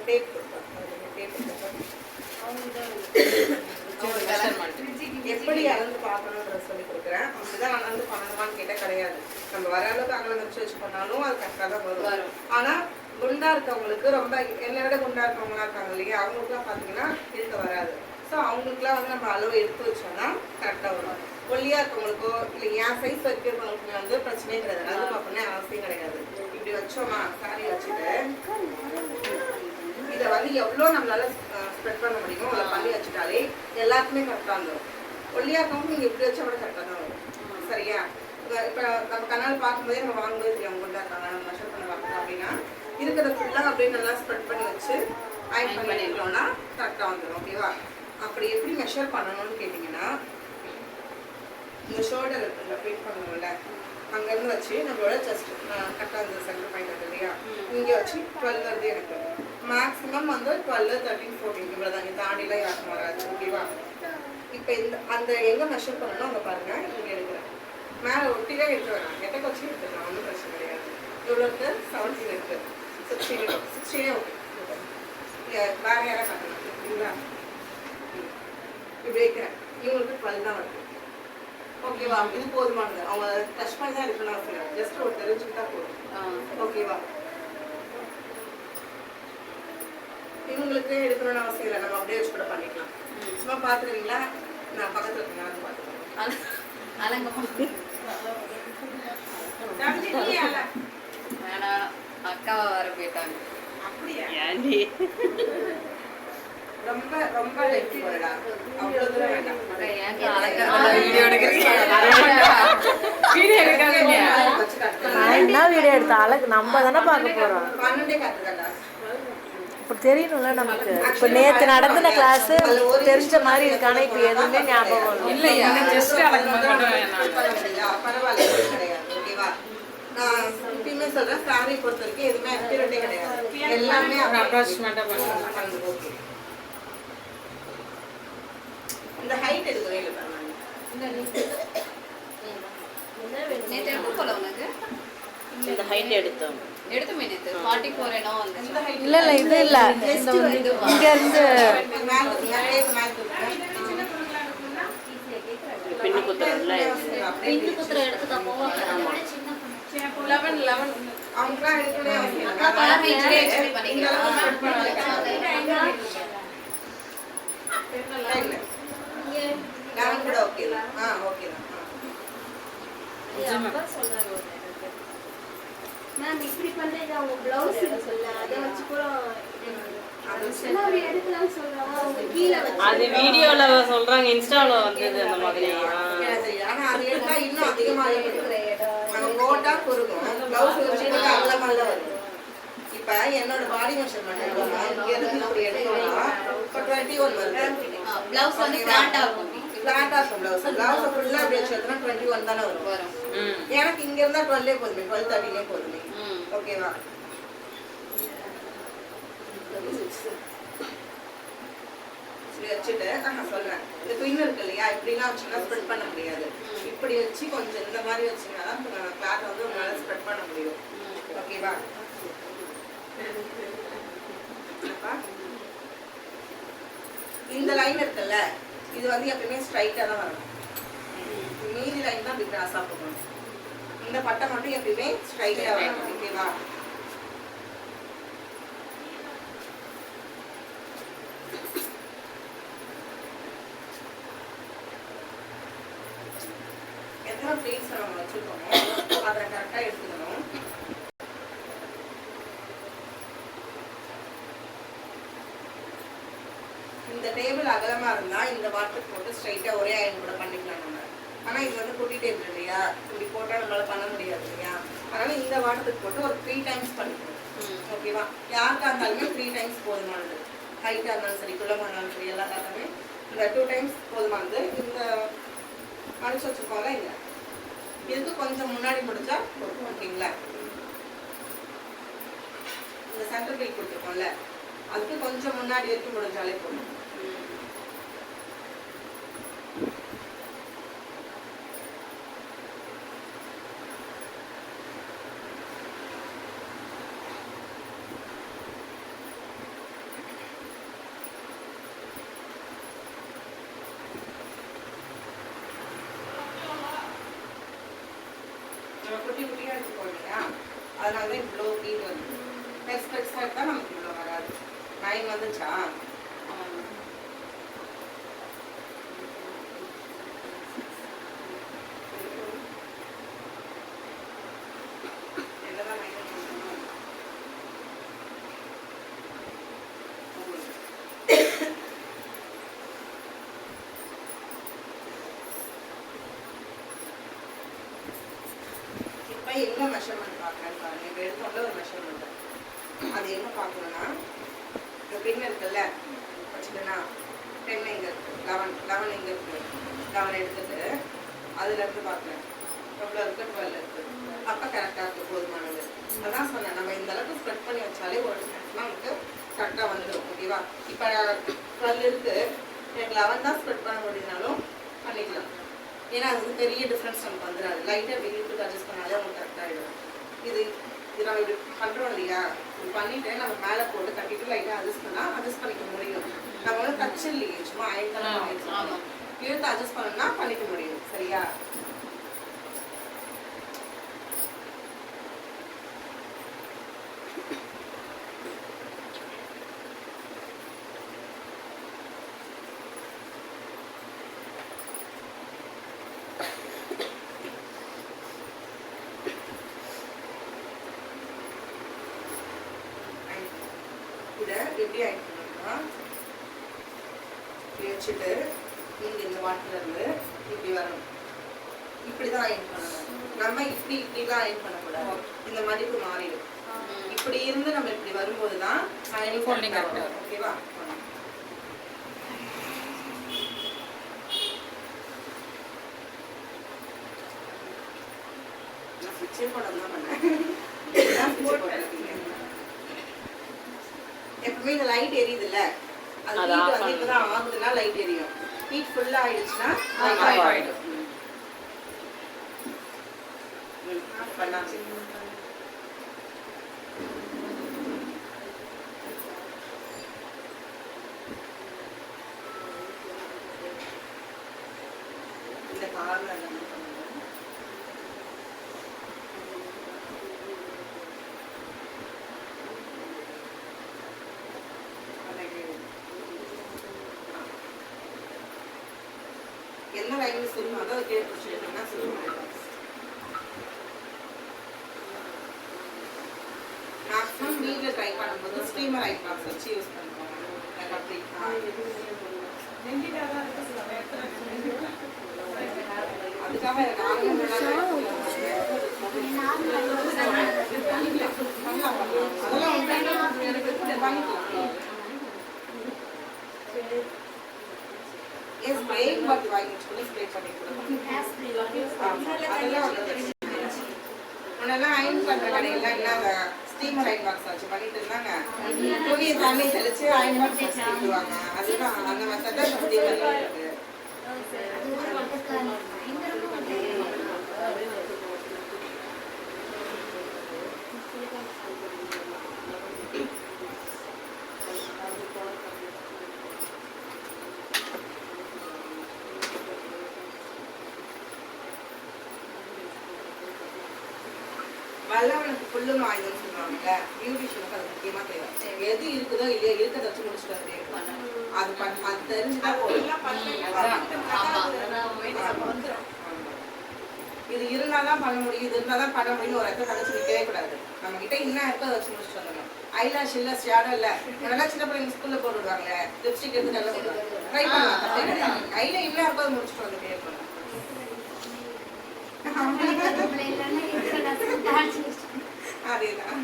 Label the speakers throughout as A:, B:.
A: Tape எப்படி அளந்து பார்க்கணுன்றத சொல்லி கொடுக்குறேன். அப்படிதான் அளந்து பண்ணணுமான்னு கேட்டால் கிடையாது. நம்ம வர அளவுக்கு அகலம் வச்சு பண்ணாலும் அது கரெக்டாக தான் வரும். ஆனால் குண்டா இருக்கவங்களுக்கு ரொம்ப என்னை விட குண்டா இருக்கவங்களா இருக்காங்க இல்லையா, அவங்களுக்குலாம் பார்த்தீங்கன்னா இருக்க வராது. ஸோ அவங்களுக்குலாம் வந்து நம்ம அளவு எடுத்து வச்சோம்னா கரெக்டாக வரும். ஒல்லியா இருக்கவங்களுக்கோ இல்லை என் சைஸ் வைக்கிறவங்களுக்கு வந்து பிரச்சனையே கிடையாது. அளவு பார்க்கணும்னு அவசியம் கிடையாது. இப்படி வச்சோமா சாரி வச்சுட்டு இதை வந்து எவ்வளோ நம்மளால ஸ்ப்ரெட் பண்ண முடியுமோ அவ்வளோ பண்ணி வச்சுட்டாலே எல்லாருக்குமே கரெக்டாக வந்துடும். ஒல்லியா இருக்கவங்க நீங்கள் எப்படி வச்சா கூட கரெக்டாக தான் வரும். சரியா? இப்போ நம்ம கண்ணால் பார்க்கும்போதே நம்ம வாங்கும்போது தெரியும் அவங்க குண்டா இருக்காங்க, நம்ம மெஷர் பண்ண பார்க்கணும் அப்படின்னா இருக்கிறத ஃபுல்லாக அப்படியே நல்லா ஸ்ப்ரெட் பண்ணி வச்சு அயன் பண்ணிட்டோம்னா கரெக்டாக வந்துடும். ஓகேவா? அப்படி எப்படி மெஷர் பண்ணணும்னு கேட்டிங்கன்னா, இந்த ஷோல்டர் இருக்குல்ல ஃபிட் பண்ணுவோம்ல, அங்கேருந்து வச்சு நம்மளோட செஸ்ட் கரெக்டாக அந்த சென்டர் பாயிண்ட் வருது இல்லையா, இங்கே வச்சு 12 வருது. எனக்கு மேக்ஸிமம் வந்து 12, 13, 14 இவ்வளோ தான். இங்கே தாண்டிலாம் யாருக்கும் வராது. ஓகேவா? இப்போ இந்த அந்த எங்கே மெஷர் பண்ணணும் அங்கே பாருங்கள். இங்கே எடுக்கிறேன். மேலே ஒட்டிலே எடுத்து வரேன். எட்டை வச்சு எடுத்துக்கலாம், ஒன்றும் பிரச்சனை கிடையாது. இவ்வளோ இருக்குது 17 இருக்குது 16 ஓகே. வேறு யாராவது காட்டணும் இல்லைங்களா? இப்படி வைக்கிறேன். இவங்களுக்கு 12 தான் வருது. ஓகேவா? இது போதுமானது. அவங்க டச் பண்ணி தான் எடுக்கணும் அவசியம். ஜஸ்ட் ஒரு தெரிஞ்சுக்கிட்டா போதும். ஓகேவா? இவங்களுக்கு எடுக்கணும்னு அவசியம் இல்லை. நம்ம அப்படியே வச்சு கூட பண்ணிக்கலாம். சும்மா பார்த்துக்கிறீங்களா? நான் பக்கத்தில் இருக்கேன், பார்த்துக்கிறேன்.
B: அக்காவை வர போயிட்டாங்க.
A: அப்படியா? ரொம்ப ரொம்ப லெஃப்ட் போறடா. அவ்வளவு தூரம் வேண்டாம்.
C: வீடியோ எடுக்காதீங்க. நான் என்ன வீடியோ எடுத்த அழகு நம்ம தானே பார்க்க போறோம்.
A: 12 காட்டுறடா.
C: இப்ப தெரியணும்ல நமக்கு. இப்ப நேத்து நடந்த கிளாஸ் தெரிஞ்ச மாதிரி இருக்கானே, இப்ப எதுவுமே ஞாபகம்
B: இல்ல. ஜஸ்ட் அழகு
A: பரவாயில்ல, கிடையாது. ஓகேவா? நான் எப்பயுமே சொல்றேன், சாரி பொறுத்த வரைக்கும் எதுவுமே அக்யூரேட்டே கிடையாது. எல்லாமே
B: அப்ராக்சிமேட்டா பண்ணுங்க.
A: ஓகே. இந்த ஹைட் எடுக்கவே இல்லை பாருங்க.
B: நேற்று எடுத்து போல உனக்கு
C: இந்த ஹைட் எடுத்தோம்.
B: எடுத்துமே நேற்று 44 என்னோ வந்து.
C: இல்ல இல்ல இது இல்ல, இங்க இருந்து பின்னு குத்துறதுல
D: பின்னு குத்துற எடுத்துட்டா போவாங்க.
B: 11
A: அவங்களாம் எடுக்கவே அவசியம் இல்லை.
B: கலர் ரேஞ்சிலே எக்ஸ்பெக்ட் பண்ணிக்கலாம்.
A: நான் கூட ஓகே தான். ஓகே தான்.
D: அப்பா சொன்னாரு மேம் இப்படி பண்ணது அவங்க ப்ளவுஸ் சொல்ல அதை வச்சு கூட எடுக்கலாம்னு சொல்றாங்க. அவங்க கீழே வச்சு
C: அது வீடியோல சொல்றாங்க, இன்ஸ்டால வந்தது அந்த மாதிரி.
A: ஆனா அது எடுத்தா இன்னும் அதிகமாக நம்ம போட்டா குறுக்கும். பிளவுஸ் வச்சுட்டு அவ்வளவு வரும். இப்ப என்னோட பாடி மெஷர்மெண்ட் இங்க இருந்து இப்படி எடுத்தோம்னா 21 வருது.
B: பிளவுஸ் வந்து ஃபிளாட்டா இருக்கும்.
A: ஃபிளாட்டா இருக்கும் பிளவுஸ். பிளவுஸ் ஃபுல்லா அப்படி வச்சதுனா 21 தான வரும். எனக்கு இங்க இருந்தா 12 போதுமே, 12 13 போதுமே. ஓகேவா? வச்சுட்டு சொல்றேன், இந்த பின் இருக்கு இல்லையா, இப்படிலாம் வச்சுன்னா ஸ்ப்ரெட் பண்ண முடியாது. இப்படி வச்சு கொஞ்சம் இந்த மாதிரி வச்சுன்னா தான் கிளாத் வந்து உங்களால ஸ்ப்ரெட் பண்ண முடியும். ஓகேவா? இந்த லைன் இருக்குல்ல, இது வந்து எப்பயுமே ஸ்ட்ரைட்டா தான் வரணும். மீதி லைன் தான் இப்படி கிராஸா போகணும். இந்த பட்டை மட்டும் எப்பயுமே ஸ்ட்ரைட்டா வரணும். ஓகேவா? எத்தனை பிளேட்ஸ் நம்ம வச்சுருக்கோமோ அதை கரெக்டாக எடுத்துக்கணும். இந்த டேபிள் அகலமாக இருந்தால் இந்த வாட்டர் போட்டு ஸ்ட்ரைட்டாக ஒரே அயன் கூட பண்ணிக்கலாம் நம்ம. ஆனால் இது வந்து குட்டி டேபிள் இல்லையா, இப்படி போட்டால் நம்மளால் பண்ண முடியாது இல்லையா. அதனால் இந்த வாட்டருக்கு போட்டு ஒரு 3 டைம்ஸ் பண்ணிக்கணும். ஓகேவா? யாருக்காக இருந்தாலுமே 3 டைம்ஸ் போதுமானது. ஹைட்டாக இருந்தாலும் சரி, குள்ளமாக இருந்தாலும் சரி, எல்லாருக்காகவே இந்த 2 டைம்ஸ் போதுமானது. இந்த மடிச்சு வச்சுருக்கோம்ல, இல்லை இதுக்கு கொஞ்சம் முன்னாடி முடிச்சா போதும். ஓகேங்களா? இந்த சென்டர் பீல் கொடுத்துருக்கோம்ல, அதுக்கு கொஞ்சம் முன்னாடி வரைக்கும் முடிஞ்சாலே போதும். அதனால தான் இவ்வளோ ஹீட் வருது. பெருசாக எடுத்தால் நமக்கு இவ்வளோ வராது. 9 வந்துச்சா? என்னதான் 9 பண்ணணும்? இப்போ என்ன மெஷர்மெண்ட் பார்க்குறேன்னு பாருங்க. இப்போ எடுத்தோம்ல ஒரு மெஷர்மெண்ட், அது என்ன பார்க்கணும்னா இந்த பின் இருக்குல்ல வச்சுட்டுனா 10 எங்கே இருக்குது, 11 எங்கே இருக்குது, 11 எடுத்துட்டு அதுலேருந்து பார்க்குறேன் எவ்வளோ இருக்குது, 12 இருக்குது. அப்போ கரெக்டாக இருக்குது, போதுமானது. அதான் சொன்னேன், நம்ம இந்த அளவுக்கு ஸ்ப்ரெட் பண்ணி வச்சாலே ஒரு நேரத்தில் நமக்கு கரெக்டாக வந்துடும். ஓகேவா? இப்போ 12 இருக்குது, எனக்கு 11 தான் ஸ்ப்ரெட் பண்ண முடியுதுனாலும் பண்ணிக்கலாம். ஏன்னா அது வந்து பெரிய டிஃப்ரென்ஸ் நமக்கு வந்துடாது. லைட்டாக வெளியிட்டு அட்ஜஸ்ட் பண்ணாலே நமக்கு கரெக்டாகிடும். இது நம்ம இப்படி பண்ணுறோம் இல்லையா, இது பண்ணிவிட்டு நம்ம மேலே போட்டு கட்டிட்டு லைட்டாக அட்ஜஸ்ட் பண்ணிக்க முடியும். நம்ம வந்து தச்சு இல்லையே, சும்மா ஆயிரத்தெல்லாம் இழுத்து அட்ஜஸ்ட் பண்ணணும்னா பண்ணிக்க முடியும். சரியா? இதை எப்படி ஆயிட்டு பண்ணணும்னா வச்சுட்டு நீங்கள் இந்த வாட்டிலேருந்து இப்படி வரணும். இப்படி தான் அயன் பண்ணணும். நம்ம இப்படிலாம் அயன் பண்ணக்கூடாது. இந்த மடிப்பு மாறிடும். இப்படி இருந்து நம்ம இப்படி வரும்போது தான் அயனிங் கரெக்டாக வரும். ஓகேவா? நான் ஃபிக்ஸே படம் தான் பண்ணேன். எப்பவுமே இந்த லைட் எரியுதுல்ல, அது ஹீட் வந்து இப்பதான் ஆகுதுன்னா லைட் எரியும். ஹீட் ஃபுல்லா ஆயிடுச்சுன்னா ஆஃப் ஆயிடும். பண்ணாச்சு. இந்த கார்னர் என்ன லைன் சொல்லணும், அதாவது கேட்டுச்சுன்னா சொல்லுவாங்க. மேக்ஸிமம் வீட்டில் ட்ரை பண்ணும்போது ஸ்டீமர் ஐ பாக்ஸ் வச்சு யூஸ் பண்ணுவாங்க. அப்படி அதுக்காக ஸ்ப்ரேயிங் பாட்டில் வாங்கி வச்சுக்கணும். ஸ்ப்ரே பண்ணி முன்னெல்லாம் அயன் பண்ணுற கடையெல்லாம் என்ன ஸ்டீமர் அயன் பாக்ஸ் வச்சு பண்ணிட்டு இருந்தாங்க. துணியை தண்ணி தெளிச்சு அயன் பாக்ஸ் வச்சு கொடுத்துருவாங்க. அதுதான் அந்த மெத்தட் தான் ஸ்டீமர் இருக்கு. வல்லவனுக்கு புல்லும் ஆயுதம் சொல்லுவாங்கல்ல, பியூட்டிஷியனுக்கு அது முக்கியமாக தேவை. எது இருக்குதோ இல்லையோ இருக்கிறத வச்சு முடிச்சுட்டு அது அது தெரிஞ்சுதான் இது இருந்தாதான் பண்ண முடியும், இது இருந்தாதான் பண்ண முடியும். ஒரு இடத்துல கடைச்சி நிற்கவே கூடாது. நம்ம கிட்ட என்ன இருக்கோ அதை வச்சு முடிச்சுட்டு வந்துடணும். ஐலாஷ் இல்லை, ஷேடோ இல்லை. முன்னெல்லாம் சின்ன பிள்ளைங்க ஸ்கூலில் போட்டு விடுவாங்க, லிப்ஸ்டிக் எடுத்து நல்லா போடுவாங்க. ட்ரை பண்ணலாம், தப்பே கிடையாது. கையில் என்ன இருக்கோ அதை முடிச்சுட்டு வந்துட்டே இருக்கணும். அதேதான்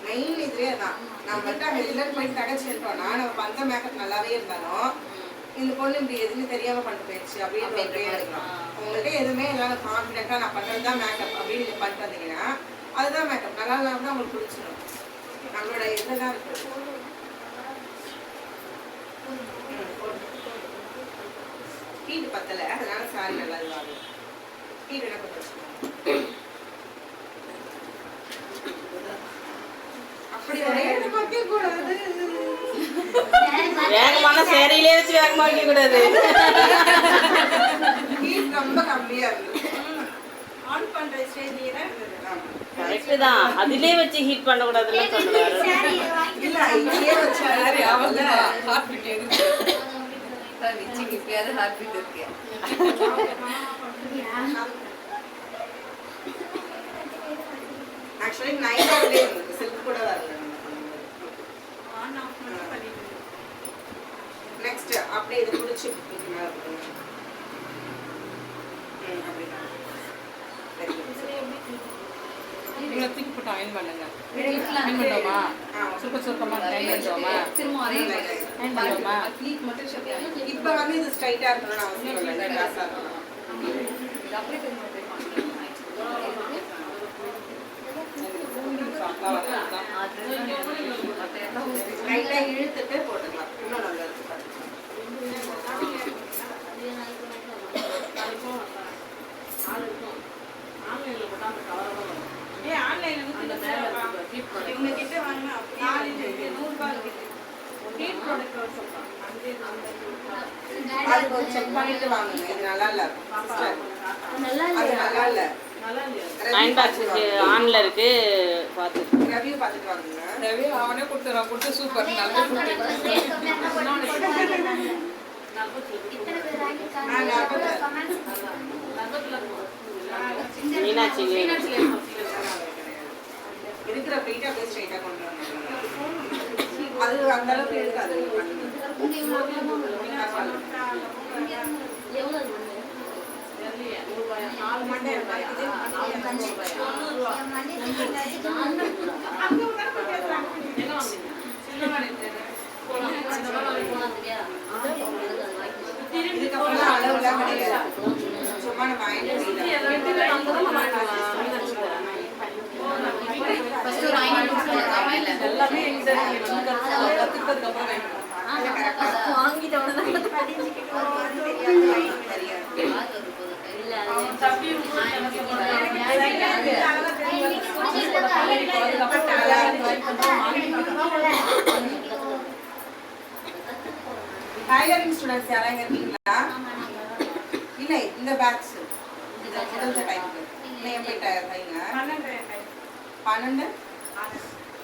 A: மெயின் இதுவே தான். நம்ம வெளியில் போயிட்டு தகச்சிட்டோம்னா நம்ம பண்ற மேக்கப் நல்லாவே இருந்தாலும் இந்த பொண்ணு இப்படி எதுவுமே தெரியாம பண்ணிட்டு போயிடுச்சு அப்படின்ற எடுக்கலாம். உங்கள்கிட்ட எதுவுமே இல்லாத கான்ஃபிடென்ட்டா நான் பண்றதுதான் மேக்கப் அப்படின்னு நீங்க பண்ணிட்டு வந்தீங்கன்னா அதுதான் மேக்கப். நல்லா இல்லாம தான் உங்களுக்கு பிடிச்சிடும். நம்மளோட இதுதான் இருக்கு. ஹீட் பத்தலை, அதனால சாரி நல்லா இதுவாகும். ஹீட் என்ன கொஞ்சம் அப்படி வைக்க கூடாது.
C: வேகமான சேரையிலே வச்சு வேகமா வைக்க கூடாது.
A: ஹீட் ரொம்ப கம்மியா இருக்கு. ஆன் பண்ற
E: கரெக்டு தான். அதிலே வச்சு ஹீட் பண்ணக்கூடாதுன்னு சொல்றாரு.
A: இல்ல இங்கேயே வச்சா
B: நிச்சயம் இப்பயாவது ஹார்ட் பீட் இருக்கு.
A: ஆக்சுவலி நைட்டாவே இருக்கு, சில்க் கூட வரல. நெக்ஸ்ட் அப்படியே இது பிடிச்சி
F: இவ்வளோ தூக்கி போட்டு அயன் பண்ணுங்க. அயன் பண்ணுவோமா? சுருக்கமா அயன் பண்ணுவோமா?
B: திரும்ப அரே
F: அயன் பண்ணுவோமா?
B: ஹீட் மட்டும் ஷாப்
A: இப்ப வந்து இது ஸ்ட்ரைட்டா இருக்கணும்னு அவசியம் இல்லை, கிராஸா இருக்கணும்.
B: அப்படியே திரும்ப ட்ரை பண்ணுங்க.
A: லைட்டா இழுத்துட்டு போட்டுக்கலாம், இன்னும் நல்லா இருக்கு. இவங்க கிட்ட வாங்கினா அது கொஞ்சம் செக் பண்ணிட்டு வாங்குங்க. இது நல்லா இல்ல சிஸ்டர், அது நல்லா இல்ல.
E: அயன் பாக்ஸுக்கு ஆன்ல இருக்கு, பார்த்து
A: ரிவ்யூ பார்த்துட்டு வாங்குங்க.
F: ரவி அவனே கொடுத்துறான், கொடுத்து சூப்பர் நல்ல
E: மீனாட்சி
A: இருக்கிற வெயிட் அப்படியே ஸ்ட்ரைட்டா கொண்டு வரணும். அது அந்த அளவுக்கு இருக்காது. இதுக்கப்புறம் அளவுலாம் கிடையாது, சும்மா நம்ம
B: ஃபர்ஸ்ட் ஒரு ஐன் போட்டுக்கலாம் மேல.
F: எல்லாமே எங்கிட்ட கத்துக்கிறதுக்கு அப்புறம்
D: வாங்கிட்ட உடனே
A: டைலரிங் ஸ்டூடெண்ட்ஸ் யாராவது இருக்கீங்களா? இல்ல இந்த பேட்ச் இது முடிஞ்ச டைம்க்கு நீங்க எப்படி தைங்க? 12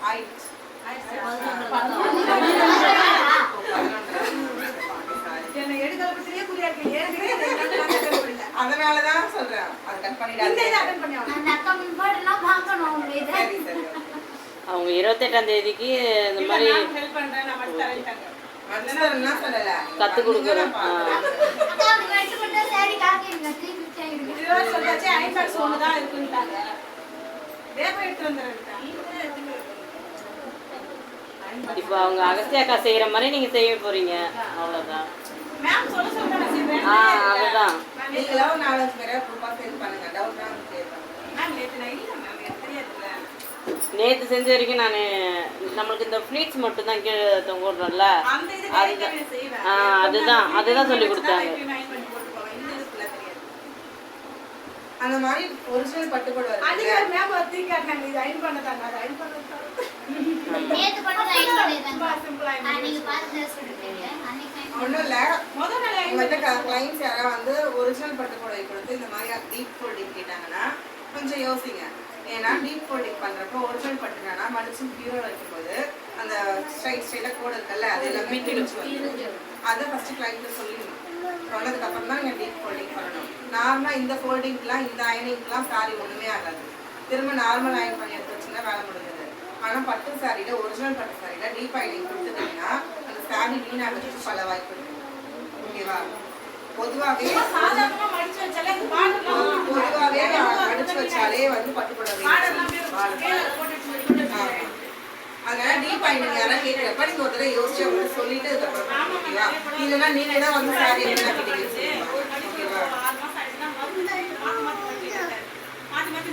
A: ஆயிடுச்சு. அதனாலதான் சொல்றேன், அதை கட் பண்ணிடாதீங்க. சரி சரி,
E: அவங்க 28ஆம் தேதிக்கு இந்த மாதிரி
A: மத்ததெல்லாம் சொல்லல,
E: கத்து கொடுக்குறோம். இப்போ அவங்க அகஸ்தியாக்கா செய்யற மாதிரி நீங்க செய்ய போறீங்க, அவ்வளவுதான். அதுதான்
A: நீங்களும் 4 பேரை குரூப்பா சேர்ந்து பண்ணுங்க. டவுட் தான் கேட்பேன்.
E: நேற்று செஞ்ச வரைக்கும் நான் நம்மளுக்கு இந்த ஃப்ளீட்ஸ் மட்டும் தான் கீழே தொங்குறோம்ல, அதுதான் அதுதான் சொல்லி கொடுத்தாங்க.
A: அந்த மாதிரி ஒரிஜினல் பட்டுக்கோடு வருது. ஒன்றும் இல்லை, உங்கள்கிட்ட கிளைண்ட்ஸ் யாராவது வந்து ஒரிஜினல் பட்டுக்கோடை கொடுத்து இந்த மாதிரி டீப் ஃபோல்டிங் கேட்டாங்கன்னா கொஞ்சம் யோசிங்க. ஏன்னா டீப் ஃபோல்டிங் பண்ணுறப்போ ஒரிஜினல் பட்டுனா மடிச்சு பியூரோ வைக்கும்போது அந்த ஸ்ட்ரைட்டாக கோடு இருக்குல்ல, அது எல்லாமே கிழிச்சு வந்து அதை ஃபஸ்ட்டு கிளைண்ட்டு சொல்லிடணும். சொன்னதுக்கப்புறம் தான் நீங்கள் டீப் ஃபோல்டிங் பண்ணணும். நார்மலாக இந்த ஃபோல்டிங்க்கெலாம் இந்த அயனிங்க்கெலாம் சாரி ஒன்றுமே ஆகாது. திரும்ப நார்மல் அயன் பண்ணி எடுத்து வச்சுன்னா வேலை முடிஞ்சது. ஆனால் பட்டு சாரியில் ஒரிஜினல் பட்டு சாரியில் டீப் அயனிங் கொடுத்துட்டீங்கன்னா அந்த சாரி வீணாகிறதுக்கு பல வாய்ப்பு இருக்கு. ஓகேவா? பொதுவாகவே மடிச்சு வச்சாலே வந்து பட்டுக்கூடாது. அதனால டீப் அயனிங் யாராவது கேட்குறப்ப நீங்கள் ஒரு தடவை யோசிச்சு அவங்க சொல்லிட்டு அதுக்கப்புறம் ஓகேவா? இல்லைன்னா நீங்கள் தான் வந்து சாரி என்ன கேட்டீங்க. ஓகேவா?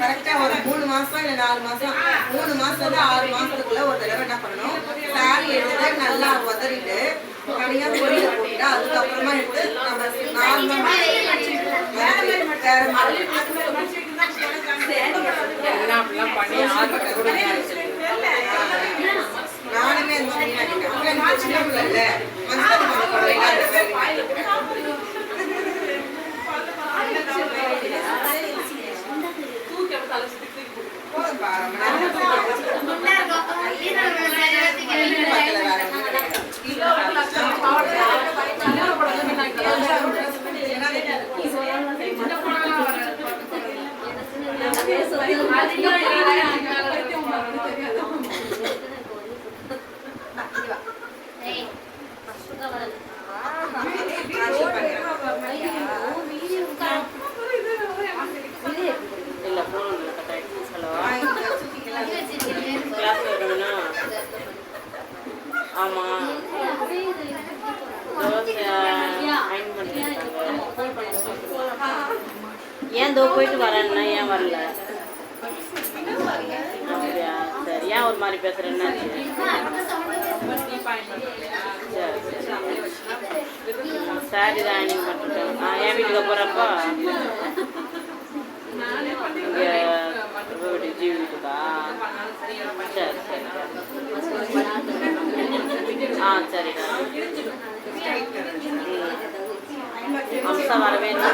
A: கரெக்டாக ஒரு 3 மாதம் இல்லை 4 மாதம், 3 மாதத்துல 6 மாதத்துக்குள்ள ஒரு தடவை என்ன பண்ணணும், சாரி எடுத்து நல்லா உதறிட்டு தனியாக பொடியில் போட்டுட்டு அதுக்கப்புறமா எடுத்து நம்ம நார்மலாக நானுமே அந்த சின்ன பிள்ளை இல்லை
E: ஆமாம் தோசை அயன் பண்ணிருக்காங்க. ஏன் தோ போயிட்டு வரேன்னா ஏன் வரல? அப்படியா சரி, ஏன் ஒரு மாதிரி பேசுகிறேன்னா? சாரி தான் அயனிங் பண்ணிட்டேன். என் வீட்டுக்கு போகிறப்போ இங்கே ஜீவி வீட்டுக்கா? சரி சரி சரிடா. அம்சா வரவே இல்லை.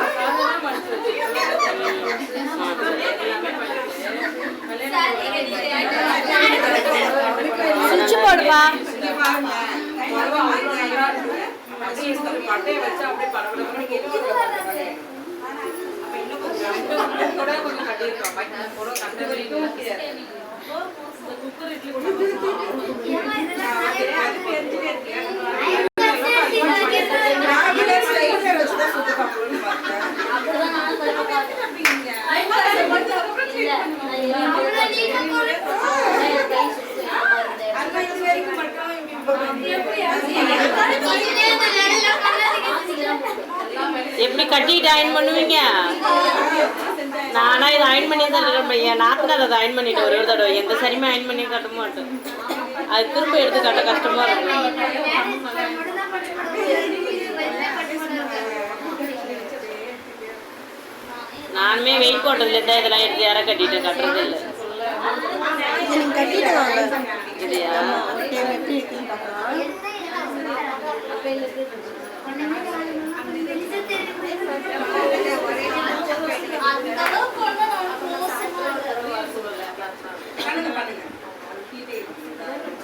C: சுவிட்ச் போடுப்பா.
A: பட்டையை வச்சு அப்படியே பரவலாக கொஞ்சம் கட்டியிருக்கோம். குக்கர் இட்லி
E: எப்படி கட்டிட்டு அயன் பண்ணுவீங்க? நானா இதை அயன் பண்ணி தான் என் நாத்தனார் அதை அயன் பண்ணிட்டு ஒரு தடவை எந்த சரியுமே அயன் பண்ணி கட்ட மாட்டேன். அது திரும்ப எடுத்து கட்ட கஷ்டமா இருக்கும். நானுமே வெயிட் போட்டதுலேருந்தா இதெல்லாம் எடுத்து யாரை கட்டிட்டு கட்டுறது இல்லை. இல்லையா?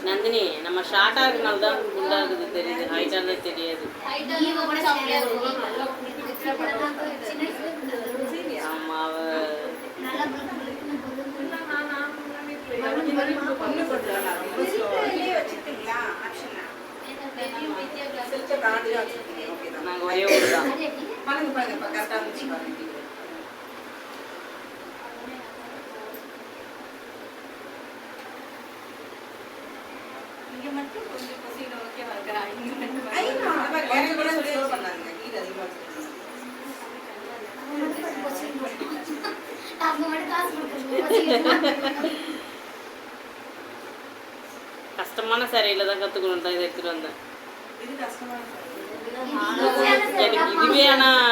E: நந்தினி நம்ம ஷார்ட்டாக இருக்கனால தான் குண்டாக இருக்குது தெரியுது, ஹைட்டாக தான் தெரியாது. ஆமாம் அவ நாங்கள் ஒரே ஊர் தான். கஷ்டமான சேரையில் தான் கற்றுக்கணும் தான் இதை எடுத்துகிட்டு வந்தேன். எனக்கு இதுவே ஆனால்